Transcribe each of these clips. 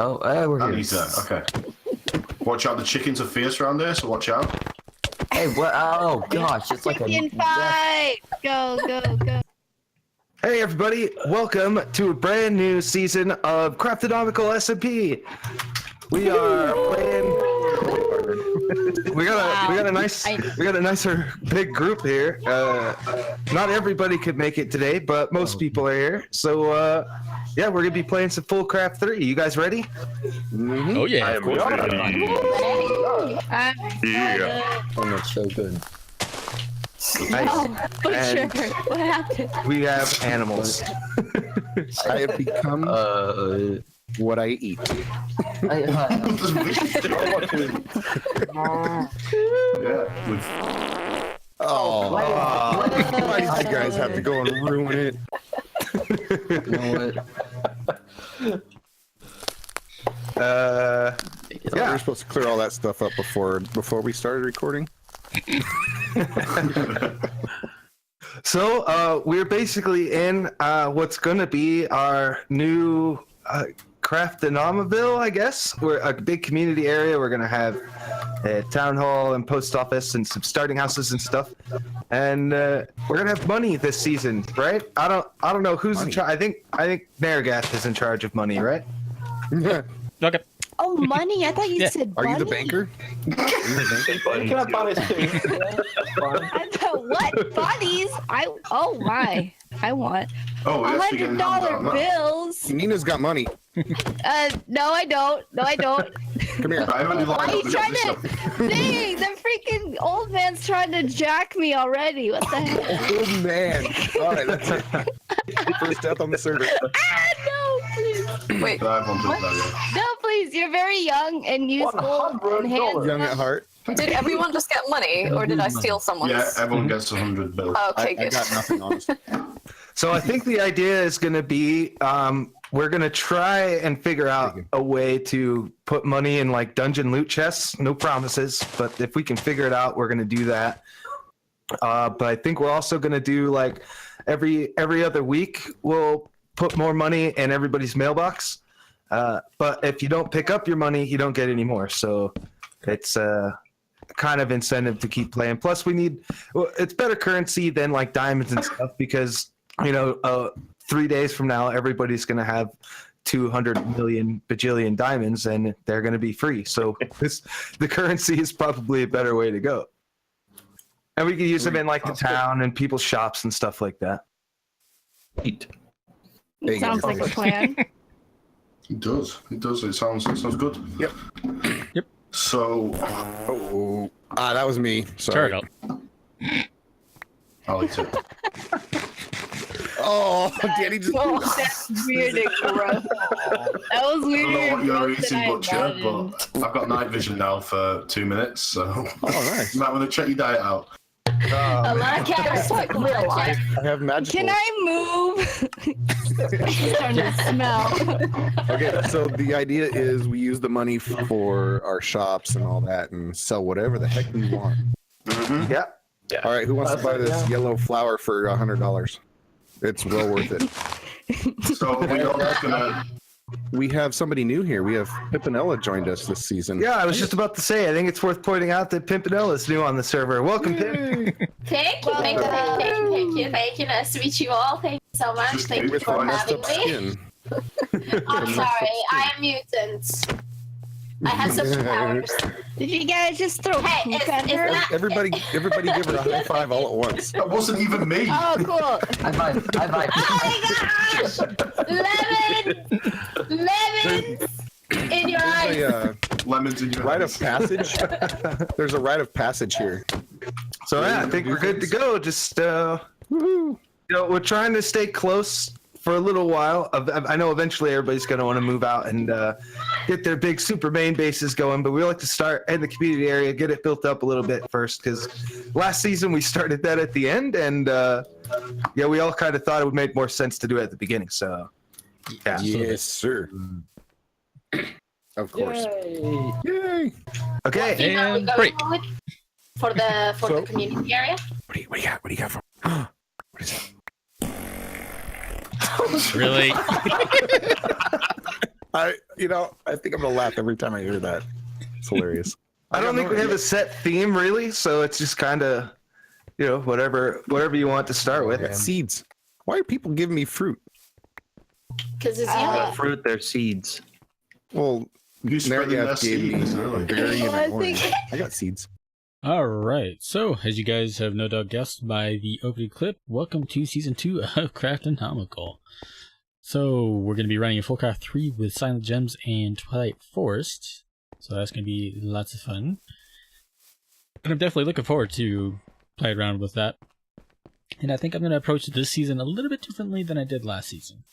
Oh, we're here. He's there. Okay. Watch out, the chickens are fierce around here, so watch out. Hey, what? Oh gosh, it's like a Chicken fight! Go, go, go. Hey everybody, welcome to a brand new season of Craftinomical SMP. We are playing. We got a nicer big group here. Not everybody could make it today, but most people are here. So yeah, we're gonna be playing some full Craft 3. You guys ready? Mm-hmm. Oh yeah, of course. yeah. Oh, that's so good. Oh, butcher. What happened? We have animals. I have become what I eat. Yeah, Oh, why did you guys have to go and ruin it? You know what? Yeah, we were supposed to clear all that stuff up before we started recording. So we're basically in what's gonna be our new Craftinomical, I guess. We're a big community area. We're gonna have a town hall and post office and some starting houses and stuff. And we're gonna have money this season, right? I don't know who's in charge. I think Naragath is in charge of money, right? Okay. Oh, money? I thought you said Are bunny. you the banker? I thought, what? Bunnies? Oh my. I want oh, yes, we can have $100 that. bills. Nina's got money. No, I don't. No, I don't. Come here. I only Why like are you trying to? Dang, the freaking old man's trying to jack me already. What the heck? Oh man. All right, that's it. First death on the server. No, please. Wait, No, please. You're very young and useful and handsome. Young at heart. did everyone just get money, or did I steal someone's? Yeah, everyone gets 100 bills. Okay, I good. got nothing, honestly. So I think the idea is going to be we're going to try and figure out a way to put money in like dungeon loot chests. No promises, but if we can figure it out, we're going to do that. But I think we're also going to do like every other week, we'll put more money in everybody's mailbox. But if you don't pick up your money, you don't get any more. So it's kind of incentive to keep playing. Plus it's better currency than like diamonds and stuff because 3 days from now, everybody's going to have 200 million bajillion diamonds and they're going to be free. So the currency is probably a better way to go. And we can use them in like the town and people's shops and stuff like that. Sounds like a plan. It does. It sounds good. Yep. Yep. So, That was me. Sorry. Turtle. I'll eat it. Oh, Danny just. That's weird and gross. That was I weird don't know and what you're gross eating, and I Butcher, imagined. but I've got night vision now for 2 minutes, so Oh, nice. you might want to check your diet out. A lot of cats like real life. I have magical. Can I move? It's starting to smell. Okay, so the idea is we use the money for our shops and all that and sell whatever the heck we want. Mm-hmm. Yeah. All right, who wants to buy this yellow flower for $100? It's well worth it. So we're not just gonna. We have somebody new here. We have Pimpinella joined us this season. Yeah, I was just about to say, I think it's worth pointing out that Pimpinella is new on the server. Welcome, Pimp. Thank you. Nice to meet you all. Thank you so much. Thank you With for our messed having up me. skin. I'm sorry. I am mutant. I have some powers. Did you guys just throw Hey, poop it's at her? not. Everybody give her a high five all at once. That wasn't even me. Oh, cool. I buy. Oh my gosh! Lemons in your eyes. Lemons in your Rite hands. of passage. There's a rite of passage here. So yeah, I think we're good to go. Just we're trying to stay close for a little while. I know eventually everybody's going to want to move out and get their big super main bases going, but we like to start in the community area, get it built up a little bit first, because last season we started that at the end, and yeah, we all kind of thought it would make more sense to do it at the beginning. So yeah. Yes, sir. Of course. Yay. What Okay. theme are we And going break. with for the community area? What do you got? What do you got for? What is it? Really? I think I'm gonna laugh every time I hear that. It's hilarious. I don't think we have a set theme really, so it's just kind of, whatever you want to start with. Seeds. Why are people giving me fruit? Because it's Uh, yellow. Fruit, they're seeds. Well, You spreading their Naragath gave me seeds, a really. berry and I an orange. think- I got seeds. All right. So, as you guys have no doubt guessed by the opening clip, welcome to Season 2 of Craftinomical. So, we're going to be running a full craft 3 with Silent Gems and Twilight Forest. So, that's going to be lots of fun. And I'm definitely looking forward to play around with that. And I think I'm going to approach this season a little bit differently than I did last season.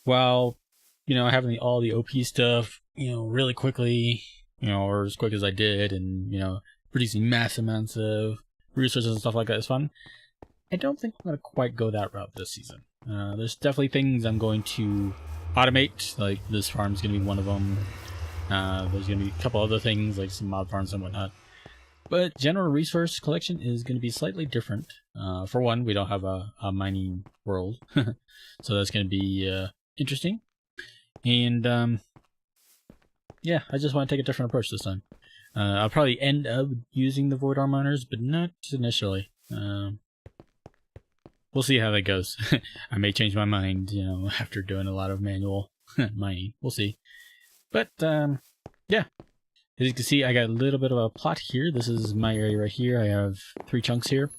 While, having all the OP stuff, really quickly, or as quick as I did, and, producing mass amounts of resources and stuff like that is fun. I don't think I'm going to quite go that route this season. There's definitely things I'm going to automate, like this farm's going to be one of them. There's going to be a couple other things, like some mob farms and whatnot. But general resource collection is going to be slightly different. For one, we don't have a mining world, so that's going to be interesting. And yeah, I just want to take a different approach this time. I'll probably end up using the Void Arm Miners, but not initially. We'll see how that goes. I may change my mind, after doing a lot of manual mining. We'll see. But, yeah. As you can see, I got a little bit of a plot here. This is my area right here. I have 3 chunks here.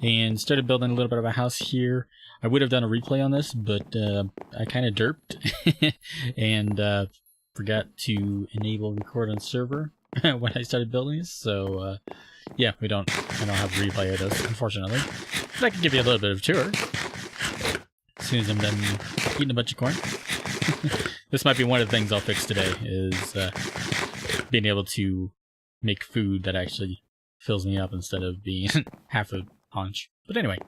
And started building a little bit of a house here. I would have done a replay on this, but I kind of derped. And forgot to enable record on server when I started building this. So, yeah, I don't have a replay of this, unfortunately. But I can give you a little bit of a tour. As soon as I'm done eating a bunch of corn. This might be one of the things I'll fix today, is being able to make food that actually fills me up instead of being half a haunch. But anyway,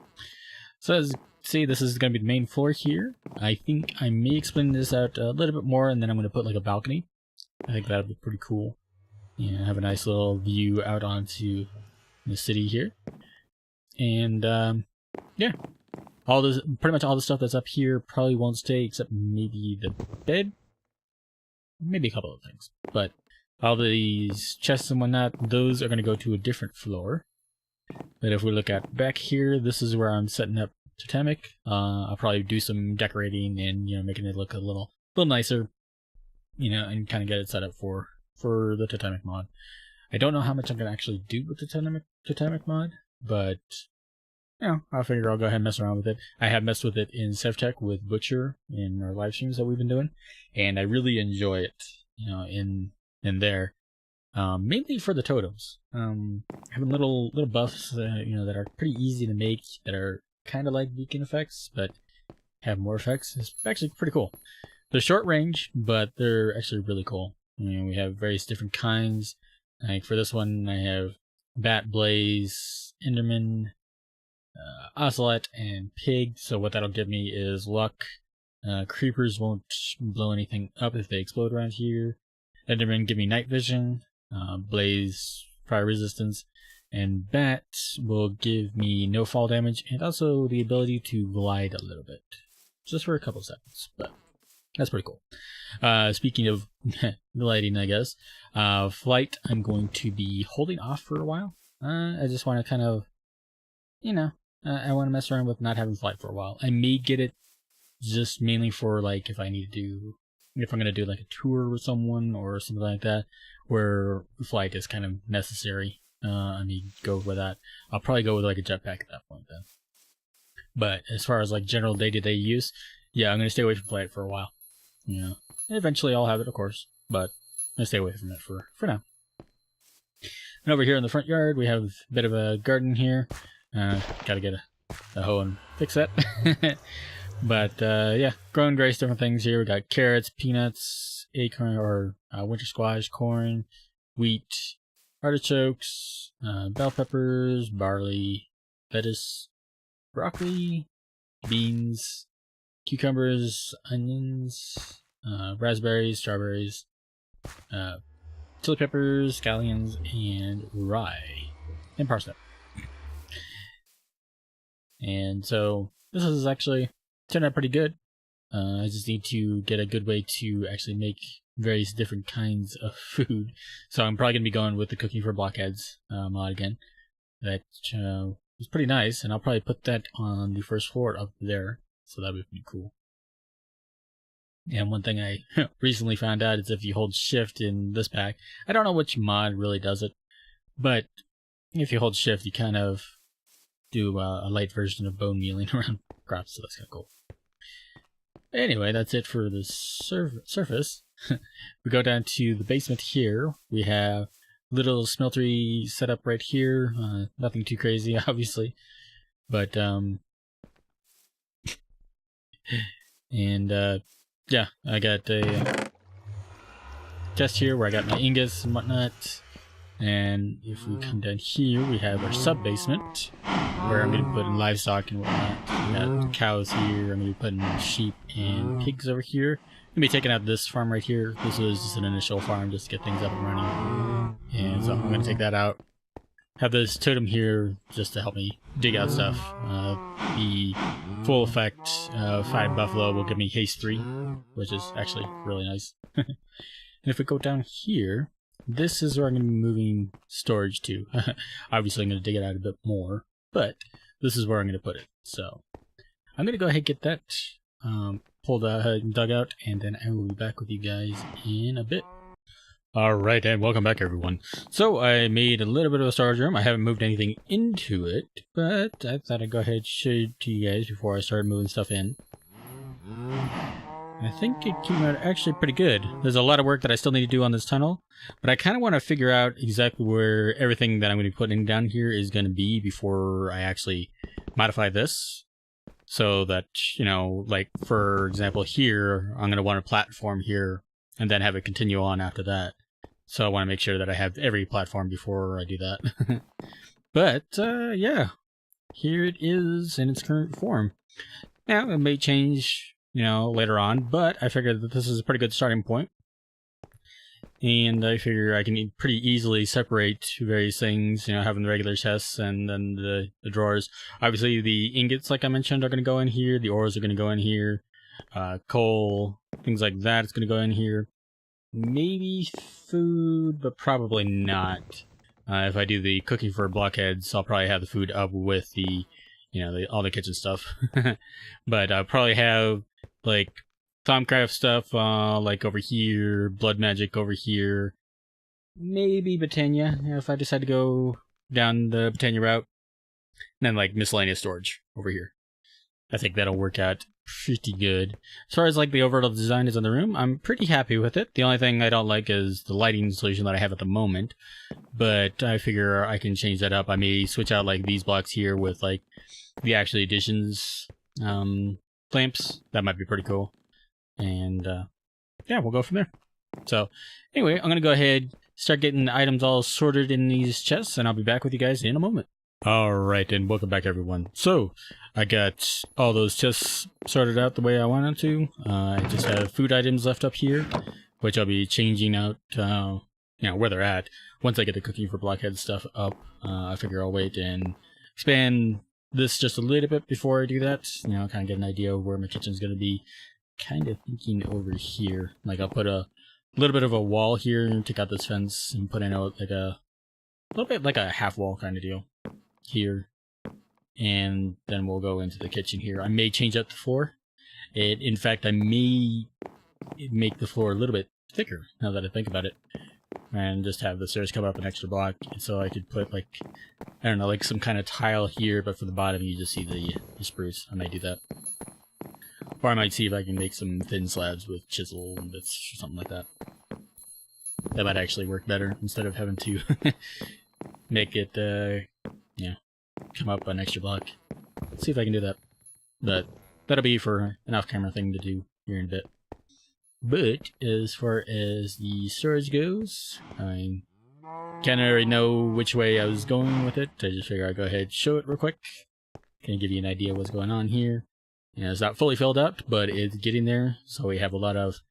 so as you see, this is going to be the main floor here. I think I may explain this out a little bit more, and then I'm going to put like a balcony. I think that'll be pretty cool. Yeah, have a nice little view out onto the city here. And yeah. Pretty much all the stuff that's up here probably won't stay, except maybe the bed. Maybe a couple of things. But all these chests and whatnot, those are going to go to a different floor. But if we look at back here, this is where I'm setting up Totemic. I'll probably do some decorating and, making it look a little nicer, and kind of get it set up for the Totemic mod. I don't know how much I'm going to actually do with the Totemic mod, but I figure I'll go ahead and mess around with it. I have messed with it in SevTech with Butcher in our live streams that we've been doing, and I really enjoy it, in there. Mainly for the totems. Having little buffs, that are pretty easy to make, that are kind of like beacon effects, but have more effects. It's actually pretty cool. They're short range, but they're actually really cool. We have various different kinds. Like for this one, I have Bat, Blaze, Enderman, Ocelot, and Pig. So what that'll give me is luck. Creepers won't blow anything up if they explode around here. Enderman give me night vision. Blaze, fire resistance. And Bat will give me no fall damage, and also the ability to glide a little bit. Just for a couple seconds, but that's pretty cool. Speaking of gliding, I guess. Flight, I'm going to be holding off for a while. I just want to kind of, I want to mess around with not having flight for a while. I may get it just mainly for, like, if I'm going to do like a tour with someone or something like that, where flight is kind of necessary. I may go with that. I'll probably go with like a jetpack at that point then. But as far as like general day-to-day use, yeah, I'm going to stay away from flight for a while. Eventually I'll have it, of course, but I'm going to stay away from it for now. And over here in the front yard, we have a bit of a garden here. Gotta get a hoe and fix that. But yeah, growing various different things here. We got carrots, peanuts, acorn or winter squash, corn, wheat, artichokes, bell peppers, barley, lettuce, broccoli, beans, cucumbers, onions, raspberries, strawberries, chili peppers, scallions, and rye, and parsnip. And so this is actually turned out pretty good. I just need to get a good way to actually make various different kinds of food. So I'm probably going to be going with the cooking for blockheads mod again. That was pretty nice, and I'll probably put that on the first floor up there. So that would be cool. And one thing I recently found out is if you hold shift in this pack, I don't know which mod really does it, but if you hold shift, you kind of do a light version of bone mealing around crops, so that's kind of cool. Anyway, that's it for the surface. We go down to the basement here. We have little smeltery setup right here. Nothing too crazy, obviously, but yeah, I got a chest here where I got my ingots and whatnot. And if we come down here, we have our sub basement where I'm going to put in livestock and whatnot. We got cows here. I'm going to be putting sheep and pigs over here. I'm going to be taking out this farm right here. This was just an initial farm just to get things up and running. And so I'm going to take that out. Have this totem here just to help me dig out stuff. The full effect 5 buffalo will give me haste 3, which is actually really nice. And if we go down here, this is where I'm going to be moving storage to. Obviously, I'm going to dig it out a bit more, but this is where I'm going to put it. So I'm going to go ahead and get that pulled out and dug out, and then I will be back with you guys in a bit. Alright, and welcome back, everyone. So I made a little bit of a storage room. I haven't moved anything into it, but I thought I'd go ahead and show it to you guys before I start moving stuff in. I think it came out actually pretty good. There's a lot of work that I still need to do on this tunnel, but I kind of want to figure out exactly where everything that I'm going to be putting down here is going to be before I actually modify this. So that, you know, like for example here, I'm going to want a platform here and then have it continue on after that. So I want to make sure that I have every platform before I do that. But, yeah, here it is in its current form. Now, it may change, you know, later on, but I figured that this is a pretty good starting point. And I figure I can pretty easily separate various things, you know, having the regular chests and then the drawers. Obviously, the ingots, like I mentioned, are going to go in here. The ores are going to go in here. Coal, things like that, it's going to go in here. Maybe food, but probably not. If I do the cooking for blockheads, I'll probably have the food up with the, you know, all the kitchen stuff. But I'll probably have, like, Thaumcraft stuff, like over here, blood magic over here. Maybe Britannia, if I decide to go down the Britannia route. And then, like, miscellaneous storage over here. I think that'll work out pretty good. As far as like the overall design is on the room, I'm pretty happy with it. The only thing I don't like is the lighting solution that I have at the moment, but I figure I can change that up. I may switch out like these blocks here with like the actual additions lamps. That might be pretty cool. And yeah, we'll go from there. So anyway, I'm gonna go ahead, start getting the items all sorted in these chests, and I'll be back with you guys in a moment. Alright, and welcome back, everyone. So, I got all those chests sorted out the way I wanted to. I just have food items left up here, which I'll be changing out, you know, where they're at. Once I get the cooking for blockhead stuff up, I figure I'll wait and expand this just a little bit before I do that. You know, kind of get an idea of where my kitchen's going to be. Kind of thinking over here. Like, I'll put a little bit of a wall here and take out this fence and put in like a little bit like a half wall kind of deal here, and then we'll go into the kitchen here. I may change up the floor. In fact, I may make the floor a little bit thicker now that I think about it, and just have the stairs come up an extra block, and so I could put like, I don't know, like some kind of tile here, but for the bottom you just see the spruce. I might do that, or I might see if I can make some thin slabs with chisel and bits or something like that. That might actually work better instead of having to make it yeah, come up an extra block. Let's see if I can do that. But that'll be for an off-camera thing to do here in a bit. But as far as the storage goes, I can't already know which way I was going with it. I just figured I'd go ahead and show it real quick. Kind of give you an idea of what's going on here. You know, it's not fully filled up, but it's getting there. So we have a lot of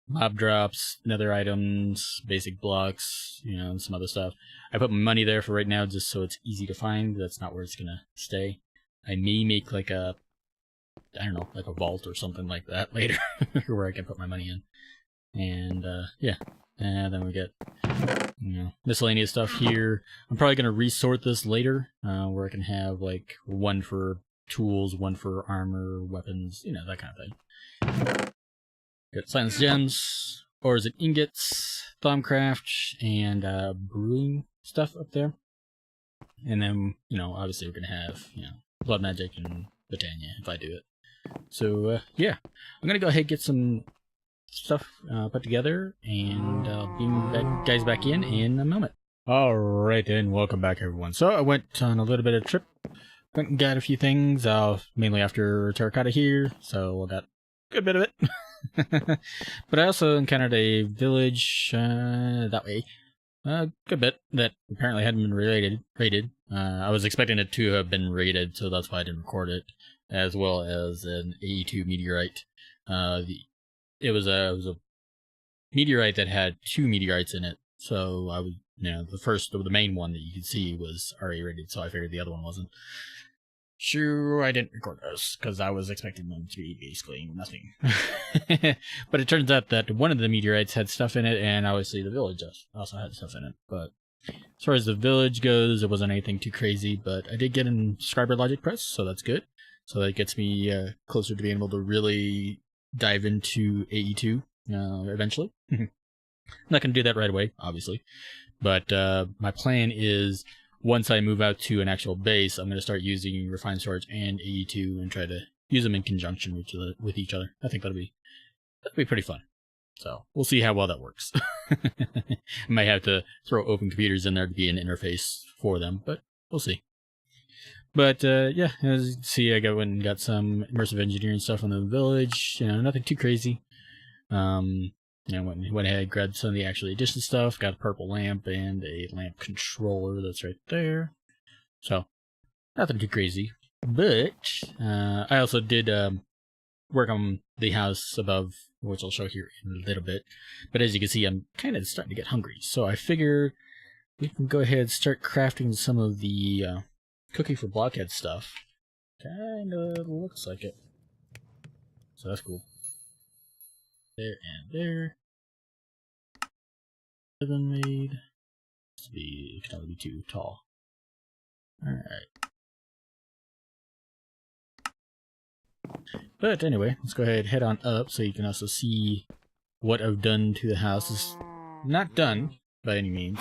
mob drops, nether items, basic blocks, you know, and some other stuff. I put my money there for right now just so it's easy to find. That's not where it's gonna stay. I may make like a I don't know, like a vault or something like that later, where I can put my money in. And yeah, and then we get, you know, miscellaneous stuff here. I'm probably gonna resort this later, where I can have like one for tools, one for armor, weapons, you know, that kind of thing. Got silence gems, ores and ingots, Thaumcraft, and brewing stuff up there. And then, you know, obviously we're gonna have, you know, blood magic and Botania if I do it. So yeah, I'm gonna go ahead and get some stuff put together, and I'll bring you guys back in a moment. Alright, and welcome back everyone. So I went on a little bit of a trip, went and got a few things, mainly after terracotta here, so I got a good bit of it. But I also encountered a village that way, a good bit, that apparently hadn't been raided. I was expecting it to have been raided, so that's why I didn't record it, as well as an AE2 meteorite. It was a meteorite that had 2 meteorites in it, so I was, you know, the main one that you could see was already rated, so I figured the other one wasn't. Sure, I didn't record those, because I was expecting them to be basically nothing. But it turns out that one of the meteorites had stuff in it, and obviously the village also had stuff in it. But as far as the village goes, it wasn't anything too crazy, but I did get an subscriber logic press, so that's good. So that gets me closer to being able to really dive into AE2 eventually. I'm not going to do that right away, obviously. But my plan is, once I move out to an actual base, I'm going to start using Refined Storage and AE2 and try to use them in conjunction with each other. I think that'll be pretty fun. So we'll see how well that works. I might have to throw open computers in there to be an interface for them, but we'll see. But yeah, as you can see, I went and got some immersive engineering stuff on the village. You know, nothing too crazy. I went ahead and grabbed some of the actual edition stuff. Got a purple lamp and a lamp controller that's right there. So, nothing too crazy. But I also did work on the house above, which I'll show here in a little bit. But as you can see, I'm kind of starting to get hungry. So I figure we can go ahead and start crafting some of the cookie for blockhead stuff. Kind of looks like it. So that's cool. There and there. 7 made. It can only be 2 tall. Alright. But anyway, let's go ahead and head on up so you can also see what I've done to the house. It's not done by any means,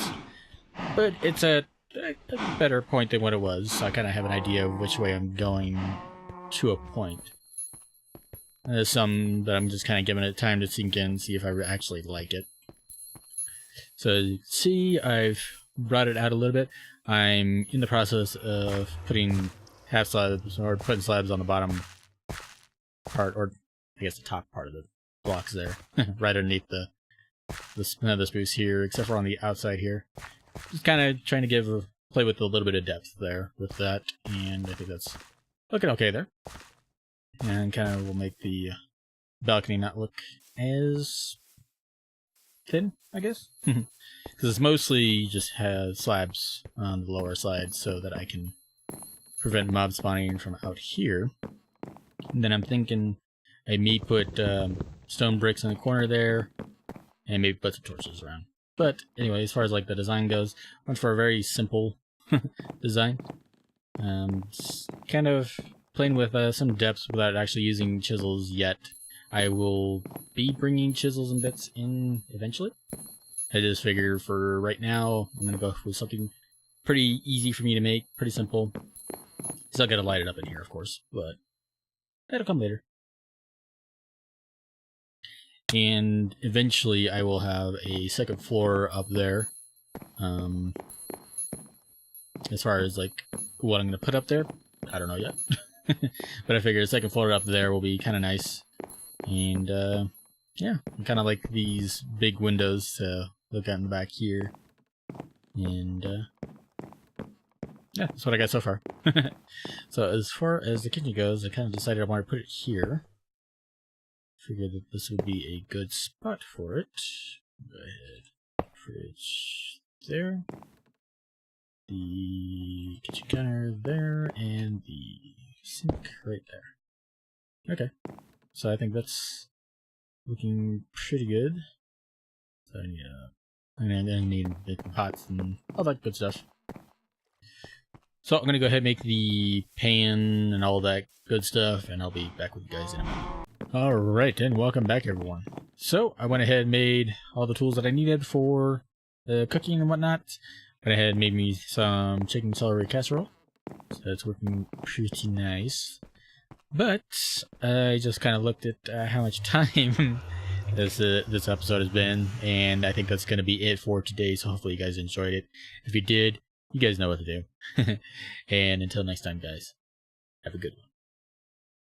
but it's at a better point than what it was. So I kind of have an idea of which way I'm going to a point. There's some that I'm just kind of giving it time to sink in, see if I actually like it. So as you can see, I've brought it out a little bit. I'm in the process of putting half slabs, or putting slabs on the bottom part, or I guess the top part of the blocks there, right underneath the spruce here, except for on the outside here. Just kind of trying to play with a little bit of depth there with that, and I think that's looking okay there. And kind of will make the balcony not look as thin, I guess. Because it's mostly just has slabs on the lower side so that I can prevent mob spawning from out here. And then I'm thinking I may put stone bricks in the corner there and maybe put some torches around. But anyway, as far as like the design goes, I went for a very simple design. Just kind of playing with some depths without actually using chisels yet. I will be bringing chisels and bits in eventually. I just figure for right now, I'm going to go with something pretty easy for me to make, pretty simple. Still got to light it up in here, of course, but that'll come later. And eventually I will have a second floor up there. As far as like what I'm going to put up there, I don't know yet. But I figure a second floor up there will be kind of nice. And yeah, kind of like these big windows to look out in the back here. And yeah, that's what I got so far. So as far as the kitchen goes, I kind of decided I want to put it here. Figured that this would be a good spot for it. Go ahead, fridge there. The kitchen counter there, and the sink right there. Okay. So I think that's looking pretty good. So yeah, I'm gonna need making pots and all that good stuff. So I'm gonna go ahead and make the pan and all that good stuff, and I'll be back with you guys in a minute. Alright, and welcome back everyone. So I went ahead and made all the tools that I needed for the cooking and whatnot. Went ahead and made me some chicken celery casserole. So it's working pretty nice. But I just kind of looked at how much time this episode has been, and I think that's going to be it for today. So hopefully you guys enjoyed it. If you did, you guys know what to do. And until next time, guys, have a good one.